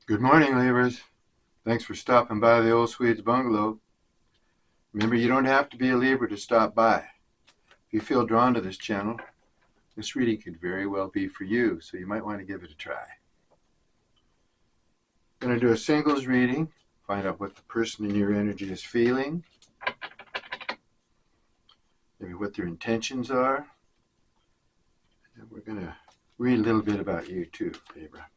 Good morning, Libras. Thanks for stopping by the old Swede's bungalow. Remember, you don't have to be a Libra to stop by. If you feel drawn to this channel, this reading could very well be for you, so you might want to give it a try. I'm going to do a singles reading, find out what the person in your energy is feeling, maybe what their intentions are, and we're going to read a little bit about you too, Libra.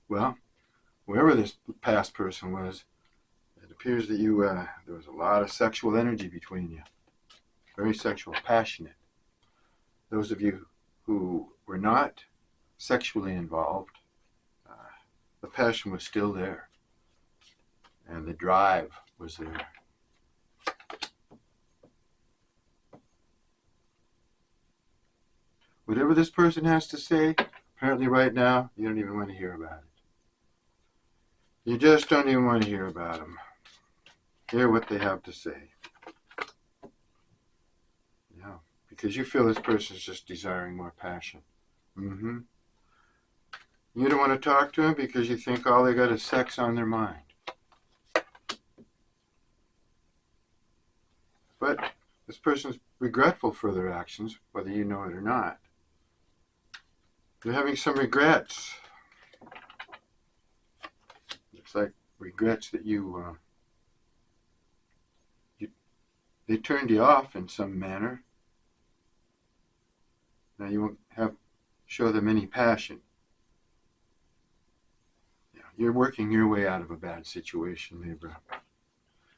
Well, whoever this past person was, it appears that there was a lot of sexual energy between you. Very sexual, passionate. Those of you who were not sexually involved, the passion was still there, and the drive was there. Whatever this person has to say, apparently right now, you don't even want to hear about it. You just don't even want to hear about them. Hear what they have to say. Yeah, because you feel this person's just desiring more passion. You don't want to talk to them because you think all they got is sex on their mind. But this person's regretful for their actions, whether you know it or not. They're having some regrets. It's like regrets that they turned you off in some manner. Now you won't show them any passion. You're working your way out of a bad situation, Libra.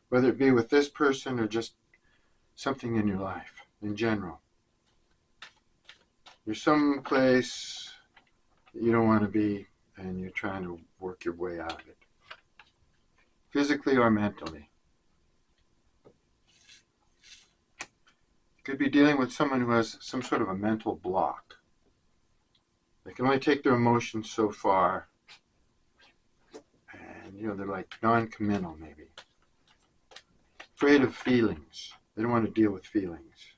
Whether it be with this person or just something in your life in general. You're someplace that you don't want to be, and you're trying to work your way out of it, physically or mentally. You could be dealing with someone who has some sort of a mental block. They can only take their emotions so far, and they're like non-committal maybe. Afraid of feelings. They don't want to deal with feelings.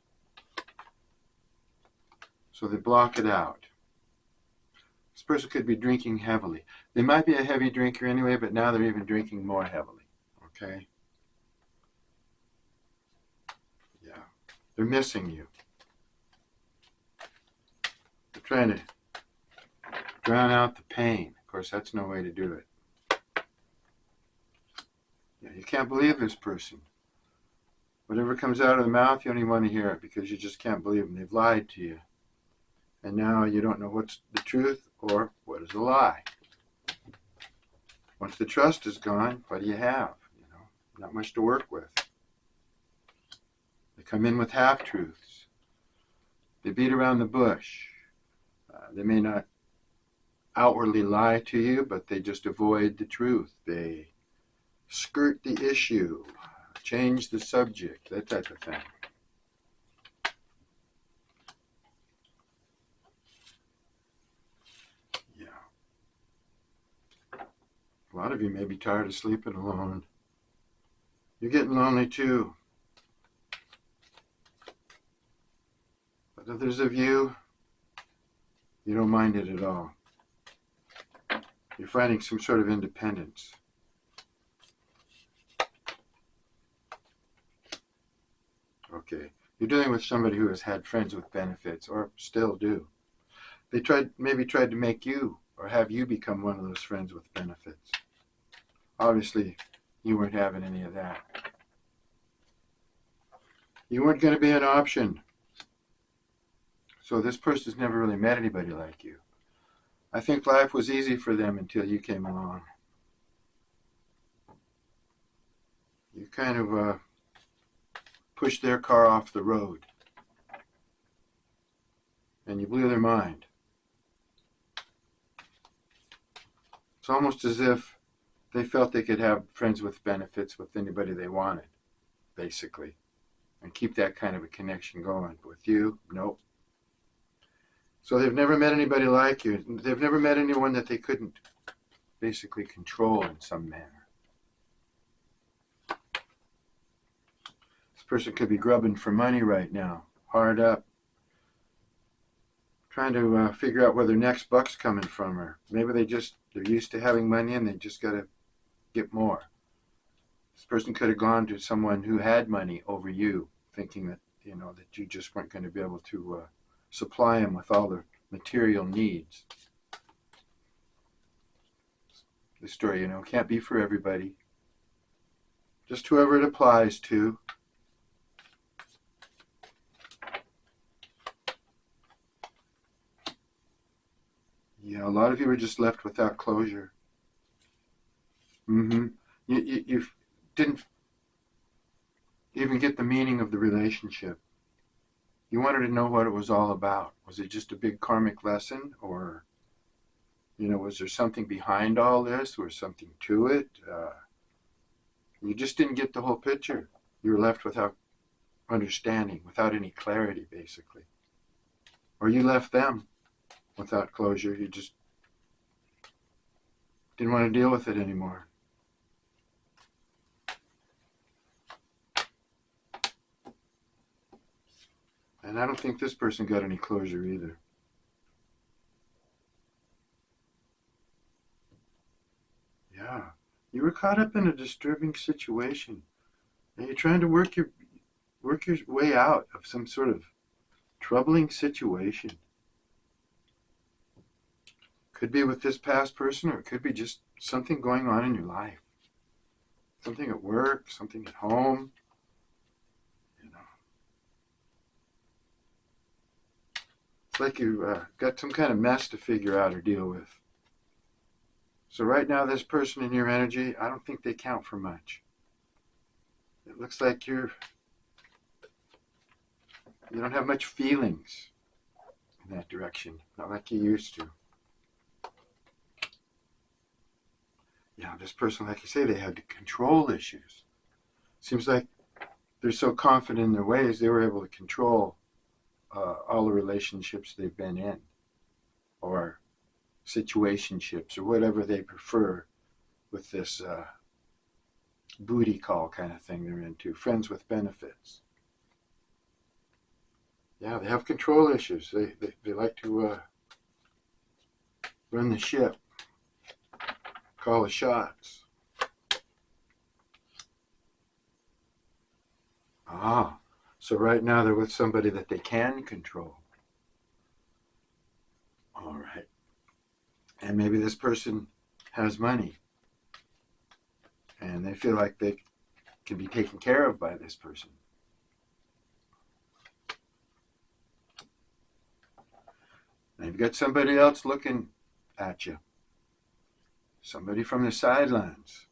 So they block it out. This person could be drinking heavily. They might be a heavy drinker anyway, but now they're even drinking more heavily. Okay? Yeah. They're missing you. They're trying to drown out the pain. Of course, that's no way to do it. Yeah, you can't believe this person. Whatever comes out of the mouth, you don't even want to hear it because you just can't believe them. They've lied to you. And now you don't know what's the truth or what is a lie. Once the trust is gone, what do you have? Not much to work with. They come in with half-truths. They beat around the bush. They may not outwardly lie to you, but they just avoid the truth. They skirt the issue, change the subject, that type of thing. Yeah. A lot of you may be tired of sleeping alone. You're getting lonely too. But others of you don't mind it at all. You're finding some sort of independence. Okay. You're dealing with somebody who has had friends with benefits, or still do. They maybe tried to make you or have you become one of those friends with benefits. Obviously, you weren't having any of that. You weren't going to be an option. So this person's never really met anybody like you. I think life was easy for them until you came along. You kind of pushed their car off the road. And you blew their mind. It's almost as if they felt they could have friends with benefits with anybody they wanted, basically, and keep that kind of a connection going. But with you, nope. So they've never met anybody like you. They've never met anyone that they couldn't basically control in some manner. This person could be grubbing for money right now, hard up, trying to figure out where their next buck's coming from, or maybe they're used to having money and they just got to get more. This person could have gone to someone who had money over you, thinking that that you just weren't going to be able to supply them with all their material needs. The story, can't be for everybody. Just whoever it applies to. Yeah, a lot of you are just left without closure. You didn't even get the meaning of the relationship. You wanted to know what it was all about. Was it just a big karmic lesson, or was there something behind all this, or something to it? You just didn't get the whole picture. You were left without understanding, without any clarity, basically. Or you left them without closure. You just didn't want to deal with it anymore. And I don't think this person got any closure either. Yeah. You were caught up in a disturbing situation. And you're trying to work your way out of some sort of troubling situation. Could be with this past person, or it could be just something going on in your life. Something at work, something at home. It's like you've got some kind of mess to figure out or deal with. So right now, this person in your energy, I don't think they count for much. It looks like you don't have much feelings in that direction, not like you used to. Yeah, this person, like you say, they had control issues. Seems like they're so confident in their ways, they were able to control all the relationships they've been in, or situationships, or whatever they prefer with this booty call kind of thing they're into, friends with benefits. Yeah, they have control issues. They like to run the ship, call the shots. So right now they're with somebody that they can control. All right. And maybe this person has money, and they feel like they can be taken care of by this person. And you've got somebody else looking at you. Somebody from the sidelines.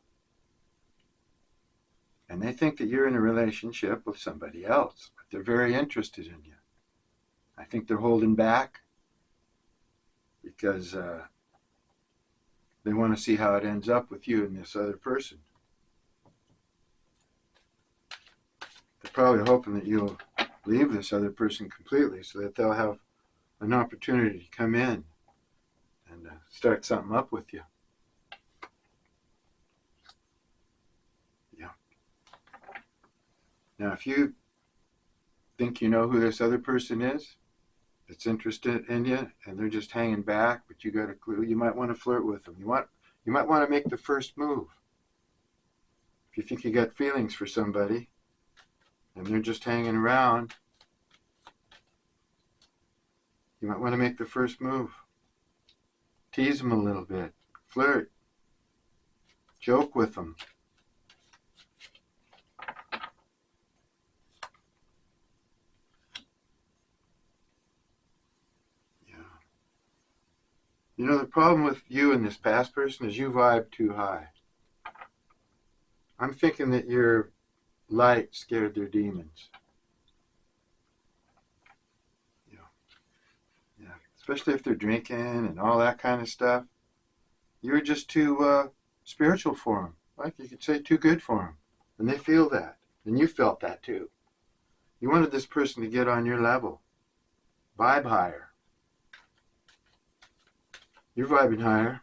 And they think that you're in a relationship with somebody else, but they're very interested in you. I think they're holding back because they want to see how it ends up with you and this other person. They're probably hoping that you'll leave this other person completely so that they'll have an opportunity to come in and start something up with you. Yeah. Now, if you think you know who this other person is that's interested in you, and they're just hanging back, but you got a clue, you might want to flirt with them. You might want to make the first move. If you think you got feelings for somebody and they're just hanging around, you might want to make the first move. Tease them a little bit. Flirt. Joke with them. Yeah. The problem with you and this past person is you vibe too high. I'm thinking that your light scared their demons. Yeah. Especially if they're drinking and all that kind of stuff. You're just too spiritual for them. Like you could say too good for them. And they feel that. And you felt that too. You wanted this person to get on your level. Vibe higher. You're vibing higher.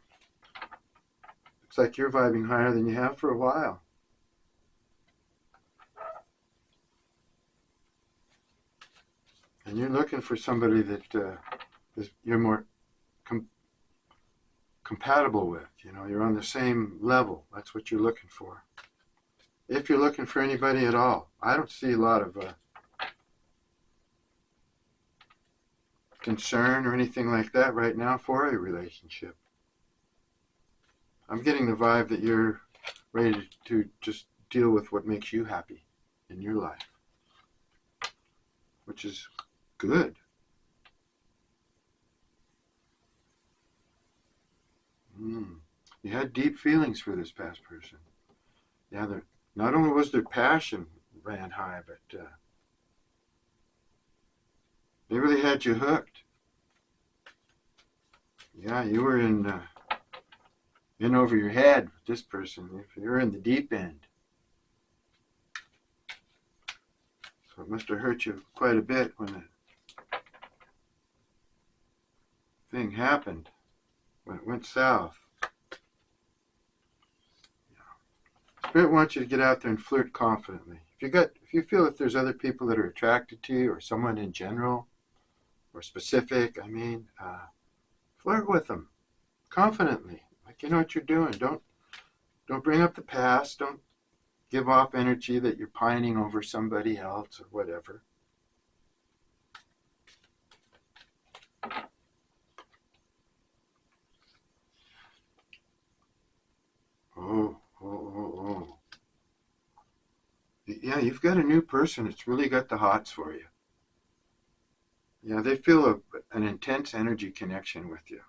Looks like you're vibing higher than you have for a while. And you're looking for somebody that you're more compatible with. You're on the same level. That's what you're looking for. If you're looking for anybody at all, I don't see a lot of concern or anything like that right now for a relationship. I'm getting the vibe that you're ready to just deal with what makes you happy in your life, which is good. You had deep feelings for this past person. Yeah, not only was their passion ran high, but they really had you hooked. Yeah, you were in over your head with this person. You're in the deep end. So it must have hurt you quite a bit when the thing happened, when it went south. Spirit wants you to get out there and flirt confidently. If you feel that there's other people that are attracted to you, or someone in general, or specific, flirt with them confidently, like you know what you're doing. Don't bring up the past. Don't give off energy that you're pining over somebody else or whatever. Oh. Yeah, you've got a new person that's really got the hots for you. Yeah, they feel an intense energy connection with you.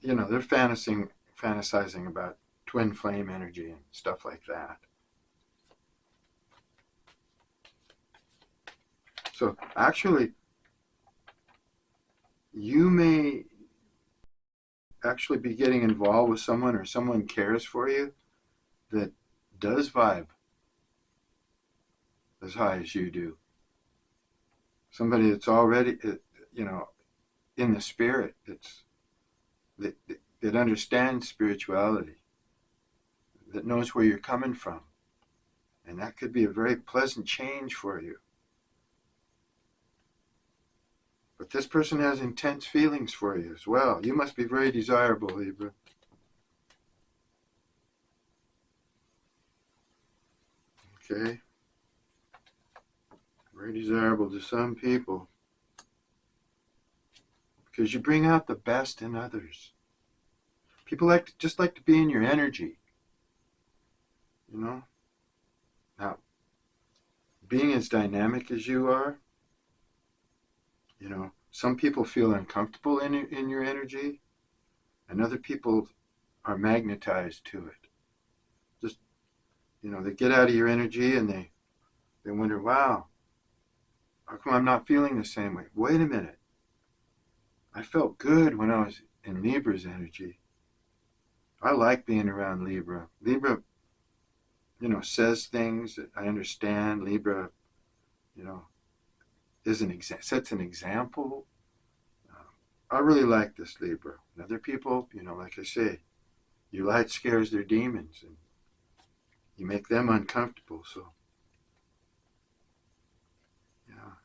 They're fantasizing about twin flame energy and stuff like that. So actually, you may actually be getting involved with someone, or someone cares for you that does vibe as high as you do. Somebody that's already, in the spirit, that understands spirituality, that knows where you're coming from. And that could be a very pleasant change for you. But this person has intense feelings for you as well. You must be very desirable, Libra. Okay? Very desirable to some people. Because you bring out the best in others. People just like to be in your energy. Now, being as dynamic as you are, some people feel uncomfortable in your energy, and other people are magnetized to it. Just, they get out of your energy and they wonder, wow, how come I'm not feeling the same way? Wait a minute. I felt good when I was in Libra's energy. I like being around Libra. Libra, says things that I understand. Libra, sets an example. I really like this Libra. And other people, like I say, your light scares their demons and you make them uncomfortable. So, yeah.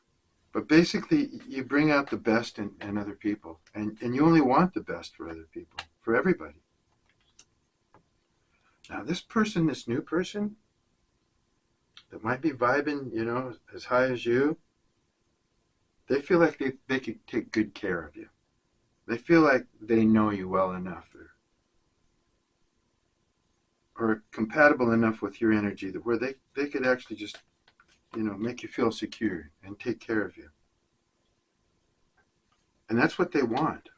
But basically, you bring out the best in other people. And you only want the best for other people, for everybody. Now, this new person, that might be vibing, as high as you, they feel like they could take good care of you. They feel like they know you well enough, or compatible enough with your energy that where they could actually just, make you feel secure and take care of you. And that's what they want.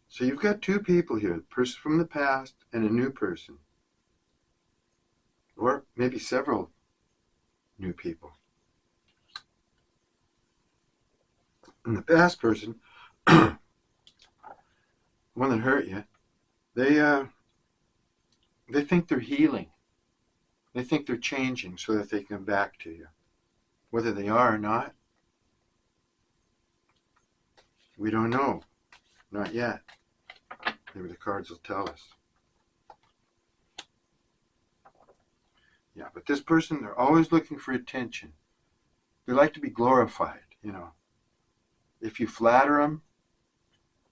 So you've got two people here, a person from the past and a new person. Or maybe several new people. And the past person, the one that hurt you, they think they're healing. They think they're changing so that they can come back to you. Whether they are or not, we don't know. Not yet. Maybe the cards will tell us. Yeah, but this person, they're always looking for attention. They like to be glorified, you know. If you flatter them,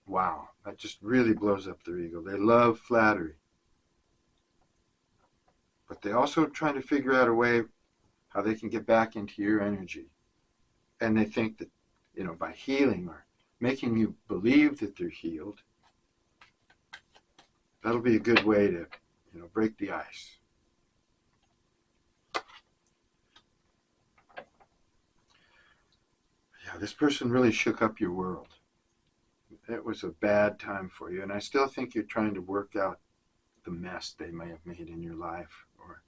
wow, that just really blows up their ego. They love flattery. But they also trying to figure out a way how they can get back into your energy. And they think that, you know, by healing or making you believe that they're healed, that'll be a good way to, you know, break the ice. Yeah, this person really shook up your world. It was a bad time for you. And I still think you're trying to work out the mess they may have made in your life, or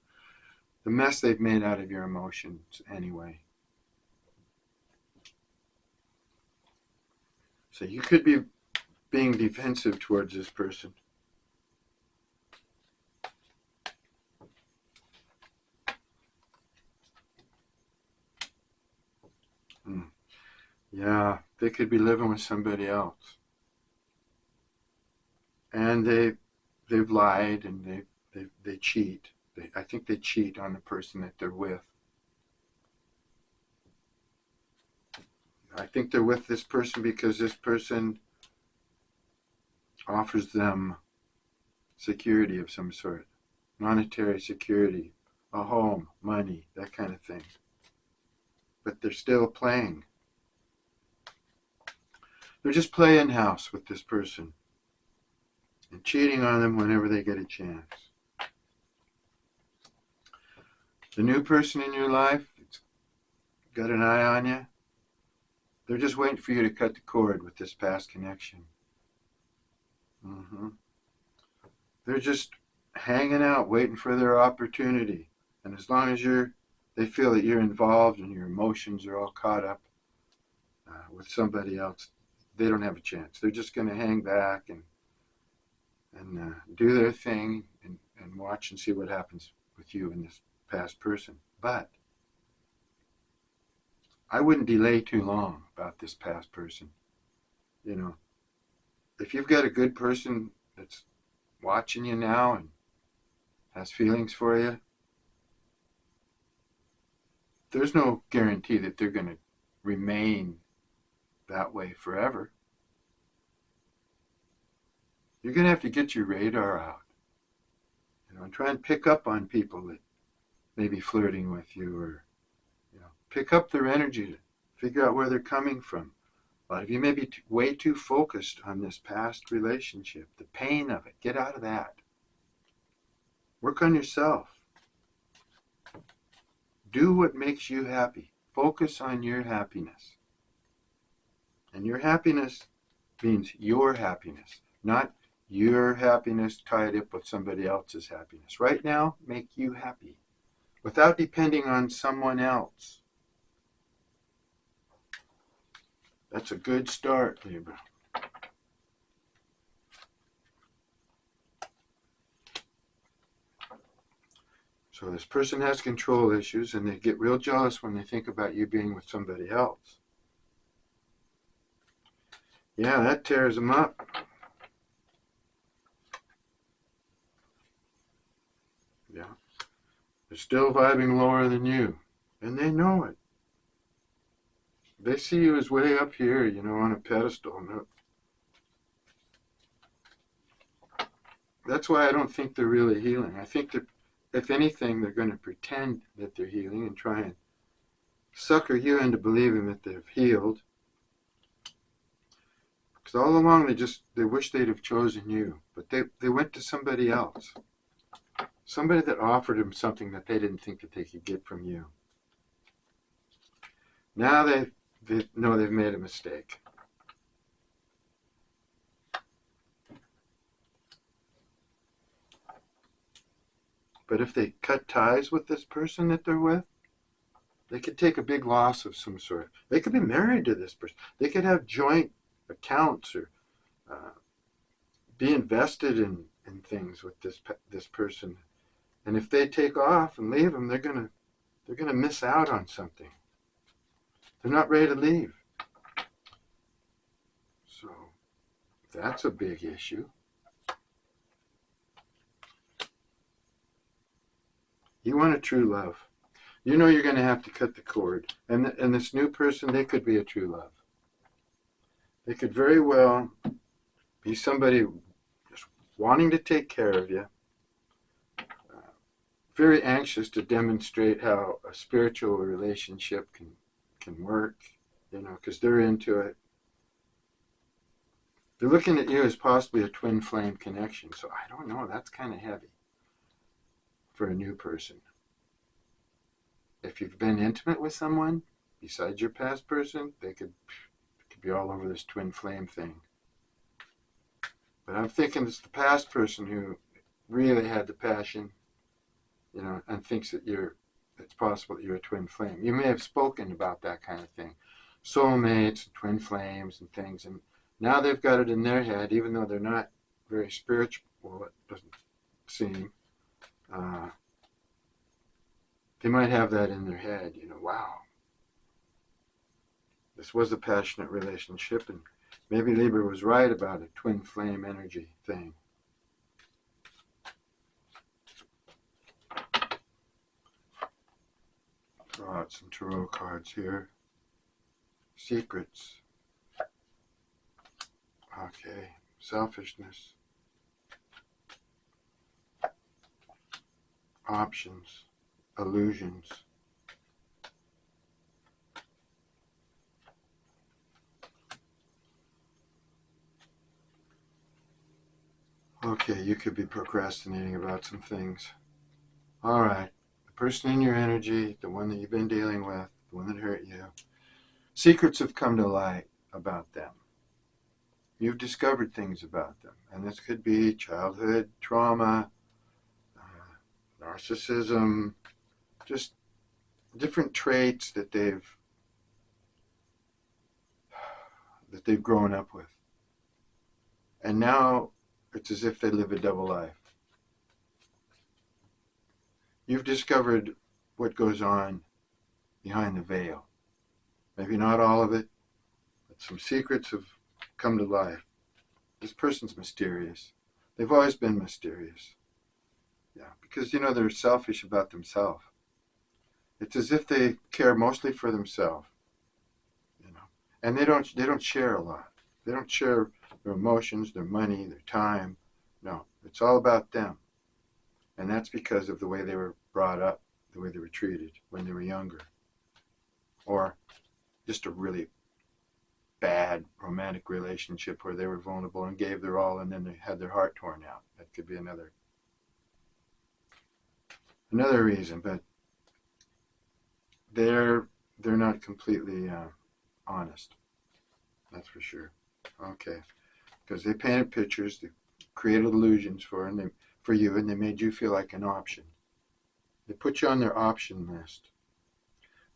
the mess they've made out of your emotions anyway. So you could be being defensive towards this person. Yeah, they could be living with somebody else. And they've lied, and they cheat. I think they cheat on the person that they're with. I think they're with this person because this person offers them security of some sort, monetary security, a home, money, that kind of thing. But they're still playing. They're just playing house with this person and cheating on them whenever they get a chance. The new person in your life that's got an eye on you, they're just waiting for you to cut the cord with this past connection. They're just hanging out, waiting for their opportunity. And as long as they feel that you're involved and your emotions are all caught up with somebody else, they don't have a chance. They're just going to hang back and do their thing and watch and see what happens with you and this past person. But I wouldn't delay too long about this past person. You know, if you've got a good person that's watching you now and has feelings for you, there's no guarantee that they're going to remain that way forever. You're going to have to get your radar out, you know, and try and pick up on people that may be flirting with you, or, you know, pick up their energy to figure out where they're coming from. A lot of you may be way too focused on this past relationship, the pain of it. Get out of that. Work on yourself. Do what makes you happy. Focus on your happiness. And your happiness means your happiness, not your happiness tied up with somebody else's happiness. Right now, make you happy without depending on someone else. That's a good start, Libra. So this person has control issues, and they get real jealous when they think about you being with somebody else. Yeah, that tears them up. Yeah. They're still vibing lower than you, and they know it. They see you as way up here, you know, on a pedestal. No. That's why I don't think they're really healing. I think that, if anything, they're going to pretend that they're healing and try and sucker you into believing that they've healed. Because all along they wish they'd have chosen you, but they went to somebody else. Somebody that offered them something that they didn't think that they could get from you. Now they know they've made a mistake. But if they cut ties with this person that they're with, they could take a big loss of some sort. They could be married to this person. They could have joint accounts, or be invested in things with this person. And if they take off and leave them, they're gonna miss out on something. They're not ready to leave. So that's a big issue. You want a true love. You know you're going to have to cut the cord. And this new person, they could be a true love. They could very well be somebody just wanting to take care of you, very anxious to demonstrate how a spiritual relationship can work, because they're into it. They're looking at you as possibly a twin flame connection. So I don't know, that's kind of heavy for a new person. If you've been intimate with someone besides your past person, they could be all over this twin flame thing. But I'm thinking it's the past person who really had the passion, and thinks that it's possible that you're a twin flame. You may have spoken about that kind of thing. Soulmates, twin flames and things. And now they've got it in their head, even though they're not very spiritual, it doesn't seem. They might have that in their head, wow. This was a passionate relationship, and maybe Libra was right about a twin flame energy thing. Draw out some tarot cards here. Secrets. Okay. Selfishness. Options. Illusions. Okay, you could be procrastinating about some things. All right. The person in your energy, the one that you've been dealing with, the one that hurt you, secrets have come to light about them. You've discovered things about them. And this could be childhood trauma, narcissism, just different traits that they've grown up with. And now it's as if they live a double life. You've discovered what goes on behind the veil. Maybe not all of it, but some secrets have come to life. This person's mysterious. They've always been mysterious. Yeah, because they're selfish about themselves. It's as if they care mostly for themselves, and they don't share a lot. They don't share their emotions, their money, their time. No, it's all about them. And that's because of the way they were brought up, the way they were treated when they were younger. Or just a really bad romantic relationship where they were vulnerable and gave their all and then they had their heart torn out. That could be another reason, but they're not completely honest. That's for sure. Okay. Because they painted pictures, they created illusions for you, and they made you feel like an option. They put you on their option list.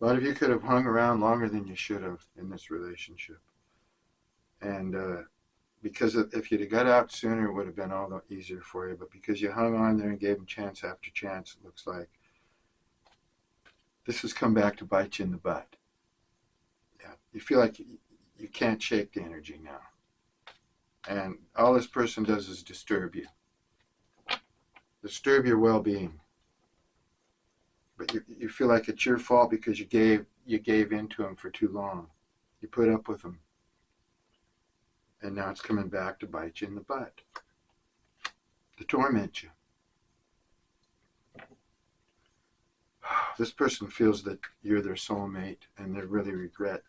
A lot of you could have hung around longer than you should have in this relationship. And because if you'd have got out sooner, it would have been all the easier for you. But because you hung on there and gave them chance after chance, it looks like this has come back to bite you in the butt. Yeah, you feel like you can't shake the energy now. And all this person does is disturb you. Disturb your well-being. But you feel like it's your fault because you gave in to them for too long. You put up with them. And now it's coming back to bite you in the butt. To torment you. This person feels that you're their soulmate and they really regret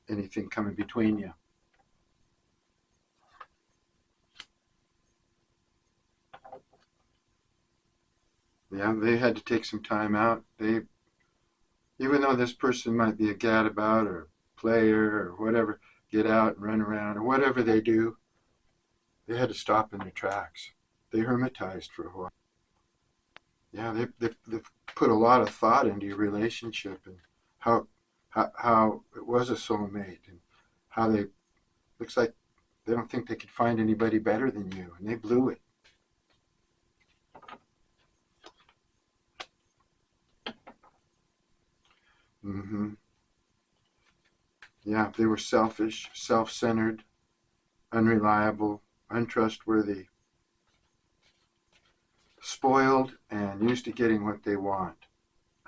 anything coming between you. Yeah, they had to take some time out. Even though this person might be a gadabout or a player or whatever, get out and run around or whatever they do, they had to stop in their tracks. They hermitized for a while. Yeah, they've put a lot of thought into your relationship and how it was a soulmate and how looks like they don't think they could find anybody better than you, and they blew it. Mm-hmm. Yeah, they were selfish, self-centered, unreliable, untrustworthy, spoiled, and used to getting what they want.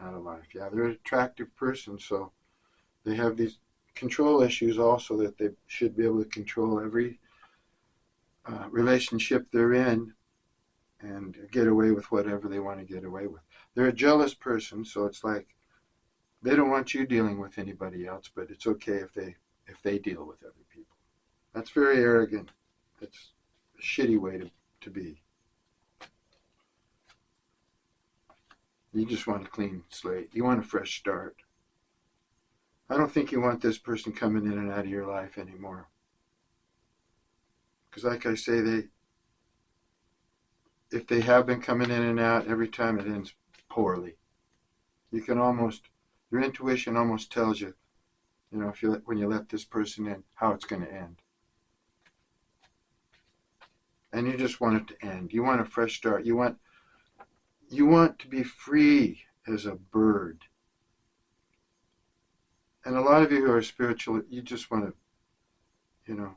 out of life. Yeah, they're an attractive person, so they have these control issues also, that they should be able to control every relationship they're in and get away with whatever they want to get away with. They're a jealous person, so it's like they don't want you dealing with anybody else, but it's okay if they deal with other people. That's very arrogant. It's a shitty way to be. You just want a clean slate. You want a fresh start. I don't think you want this person coming in and out of your life anymore. Because like I say, if they have been coming in and out, every time it ends poorly. You can your intuition almost tells you, when you let this person in, how it's going to end. And you just want it to end. You want a fresh start. You want to be free as a bird. And a lot of you who are spiritual, you just want to,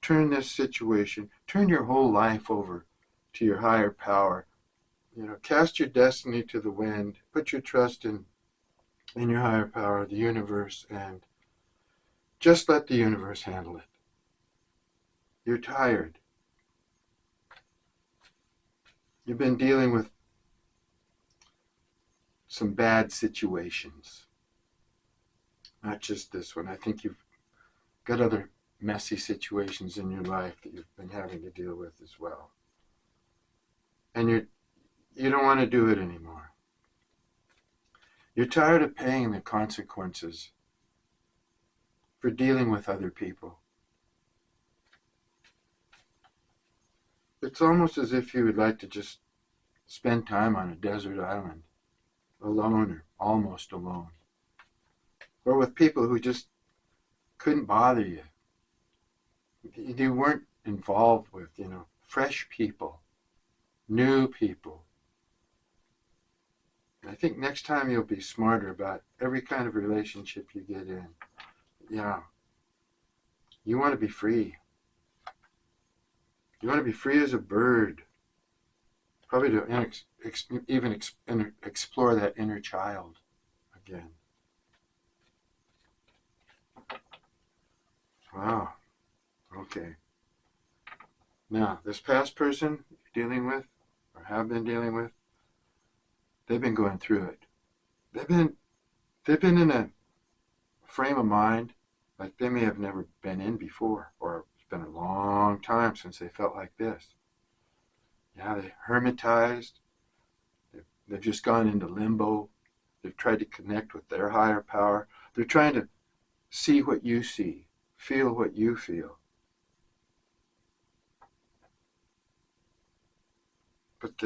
turn this situation, turn your whole life over to your higher power. Cast your destiny to the wind. Put your trust in your higher power, the universe, and just let the universe handle it. You're tired. You've been dealing with some bad situations. Not just this one. I think you've got other messy situations in your life that you've been having to deal with as well. And you don't want to do it anymore. You're tired of paying the consequences for dealing with other people. It's almost as if you would like to just spend time on a desert island, alone or almost alone. Or with people who just couldn't bother you. You weren't involved with, fresh people, new people. I think next time you'll be smarter about every kind of relationship you get in. Yeah. You want to be free. You want to be free as a bird. Probably to even explore that inner child again. Wow. Okay. Now, this past person you're dealing with, or have been dealing with, they've been going through it. They've been in a frame of mind like they may have never been in before, or it's been a long time since they felt like this. Yeah, they hermitized. They've just gone into limbo. They've tried to connect with their higher power. They're trying to see what you see, feel what you feel. But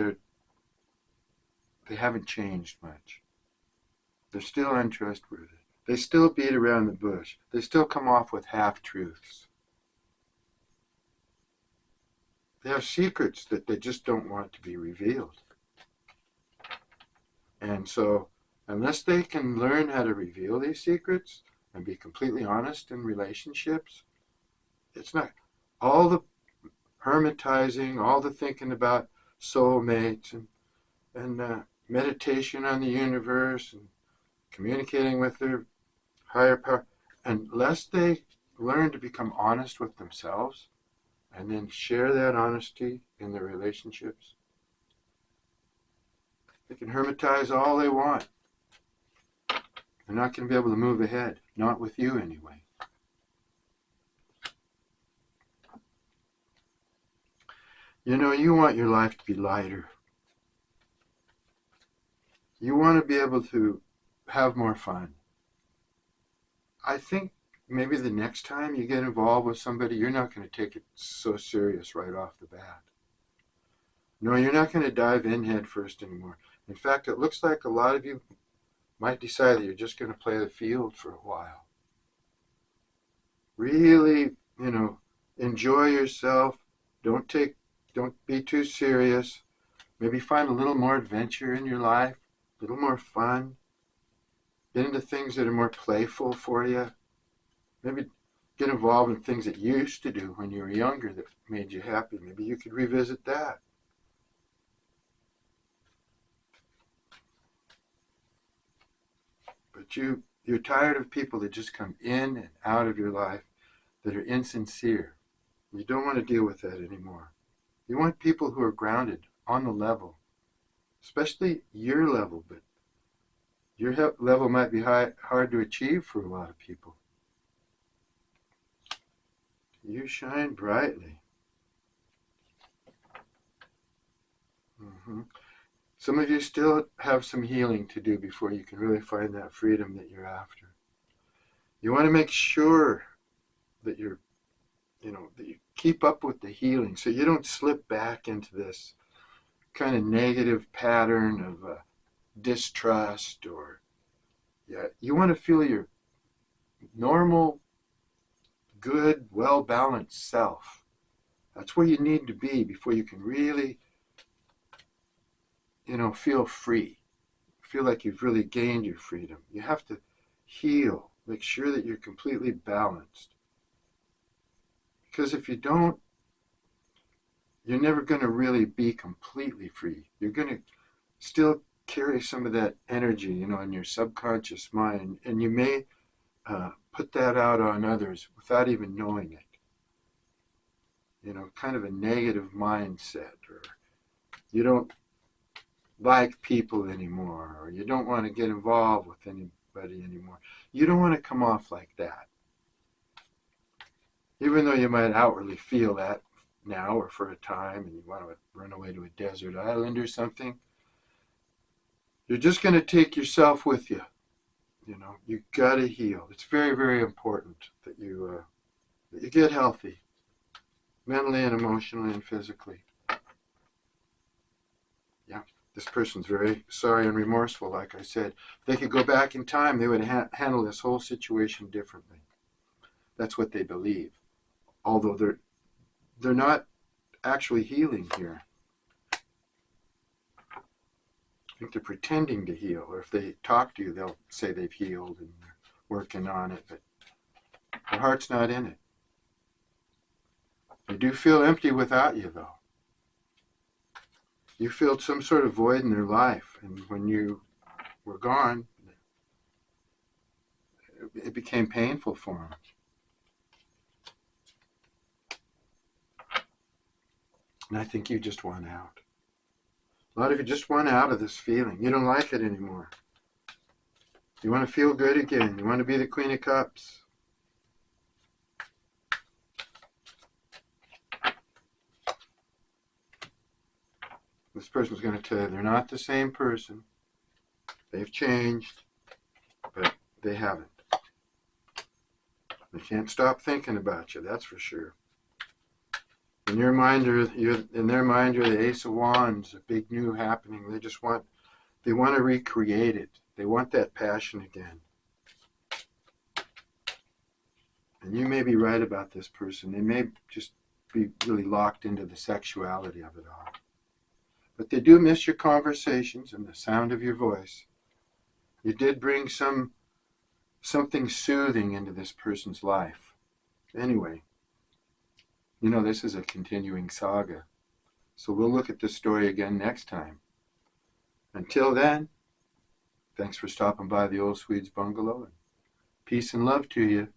they haven't changed much. They're still untrustworthy. They still beat around the bush. They still come off with half-truths. They have secrets that they just don't want to be revealed. And so, unless they can learn how to reveal these secrets and be completely honest in relationships, it's not all the hermitizing, all the thinking about soulmates and meditation on the universe and communicating with their higher power, unless they learn to become honest with themselves and then share that honesty in their relationships, they can hermitize all they want. They're not going to be able to move ahead, not with you anyway. You want your life to be lighter. You want to be able to have more fun. I think maybe the next time you get involved with somebody, you're not going to take it so serious right off the bat. No, you're not going to dive in head first anymore. In fact, it looks like a lot of you might decide that you're just going to play the field for a while. Really, enjoy yourself. Don't be too serious. Maybe find a little more adventure in your life, a little more fun. Get into things that are more playful for you. Maybe get involved in things that you used to do when you were younger that made you happy. Maybe you could revisit that. But you're tired of people that just come in and out of your life that are insincere. You don't want to deal with that anymore. You want people who are grounded on the level, especially your level, but your level might be hard to achieve for a lot of people. You shine brightly. Some of you still have some healing to do before you can really find that freedom that you're after. You want to make sure that that you keep up with the healing so you don't slip back into this kind of negative pattern of distrust you want to feel your normal, good, well-balanced self. That's where you need to be before you can really, feel free. Feel like you've really gained your freedom. You have to heal. Make sure that you're completely balanced. Because if you don't, you're never going to really be completely free. You're going to still carry some of that energy, in your subconscious mind, and you may put that out on others without even knowing it. Kind of a negative mindset, or you don't like people anymore, or you don't want to get involved with anybody anymore. You don't want to come off like that. Even though you might outwardly feel that now or for a time, and you want to run away to a desert island or something, you're just going to take yourself with you. You got to heal. It's very, very important that you get healthy, mentally and emotionally and physically. Yeah, this person's very sorry and remorseful. Like I said, if they could go back in time, they would handle this whole situation differently. That's what they believe. Although they're not actually healing here. I think they're pretending to heal, or if they talk to you, they'll say they've healed and they're working on it, but their heart's not in it. They do feel empty without you, though. You filled some sort of void in their life, and when you were gone, it became painful for them. And I think you just want out. A lot of you just want out of this feeling. You don't like it anymore. You want to feel good again. You want to be the Queen of Cups. This person's going to tell you they're not the same person. They've changed, but they haven't. They can't stop thinking about you, that's for sure. In their mind, you're the Ace of Wands, a big new happening. They want to recreate it. They want that passion again. And you may be right about this person. They may just be really locked into the sexuality of it all. But they do miss your conversations and the sound of your voice. You did bring something soothing into this person's life. Anyway, this is a continuing saga. So we'll look at this story again next time. Until then, thanks for stopping by the Old Swedes Bungalow. And peace and love to you.